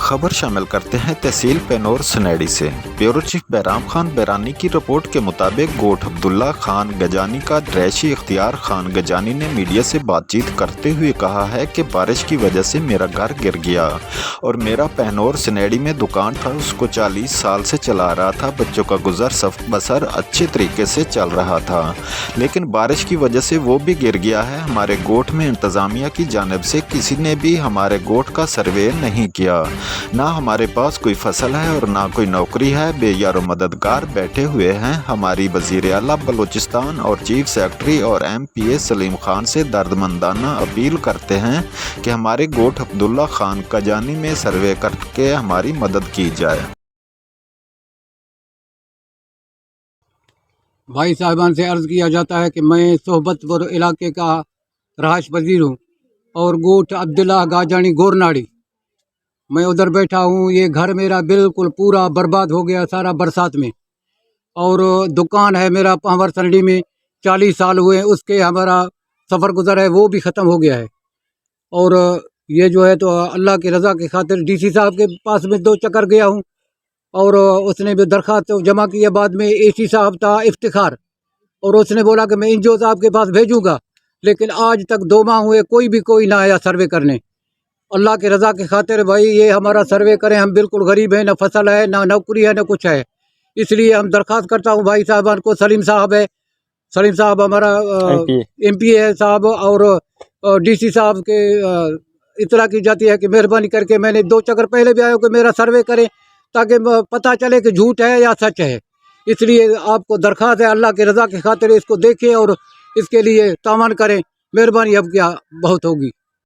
खबर शामिल करते हैं तहसील पेनोर सनैडी से। ब्यूरो चीफ बहराम खान बैरानी की रिपोर्ट के मुताबिक गोठ अब्दुल्ला खान गजानी का रैशी इख्तियार खान गजानी ने मीडिया से बातचीत करते हुए कहा है कि बारिश की वजह से मेरा घर गिर गया और मेरा पेनोर सनैडी में दुकान था, उसको 40 साल से चला रहा था। बच्चों का गुजर बसर अच्छे तरीके से चल रहा था, लेकिन बारिश की वजह से वो भी गिर गया है। हमारे गोठ में इंतज़ामिया की जानिब से किसी ने भी हमारे गोठ का सर्वे नहीं किया। ना हमारे पास कोई फसल है और ना कोई नौकरी है। बेयारो मददगार बैठे हुए हैं। हमारी वज़ीर आला बलूचिस्तान और चीफ सेक्रेटरी और MPA सलीम खान से दर्दमंदाना अपील करते हैं कि हमारे गोठ अब्दुल्ला खान गजानी में सर्वे करके हमारी मदद की जाए। भाई साहिबान से अर्ज़ किया जाता है कि मैं सोहबतपुर इलाके का रहाश पजीर हूँ और गोठ अब्दुल्ला गाजानी गोरनाड़ी, मैं उधर बैठा हूँ। ये घर मेरा बिल्कुल पूरा बर्बाद हो गया सारा बरसात में, और दुकान है मेरा पावर सनडी में 40 साल हुए, उसके हमारा सफ़र गुज़र है वो भी ख़त्म हो गया है। और ये जो है तो अल्लाह की रज़ा की खातिर DC साहब के पास में 2 चक्कर गया हूँ और उसने भी दरख्वास्त जमा की है। बाद में AC साहब था इफ्तिखार, और उसने बोला कि मैं NGO साहब के पास भेजूँगा, लेकिन आज तक 2 माह हुए कोई ना आया सर्वे करने। अल्लाह की रज़ा की खातिर भाई ये हमारा सर्वे करें, हम बिल्कुल गरीब हैं, ना फसल है, ना नौकरी है, ना कुछ है। इसलिए हम दरख्वास्त करता हूँ भाई साहबान को। सलीम साहब हमारा MPA है साहब, और DC साहब के इतला की जाती है कि मेहरबानी करके, मैंने 2 चक्कर पहले भी आया कि मेरा सर्वे करें ताकि पता चले कि झूठ है या सच है। इसलिए आपको दरख्वास्त है, अल्लाह की रज़ा की खातिर इसको देखें और इसके लिए तामन करें। मेहरबानी अब क्या बहुत होगी।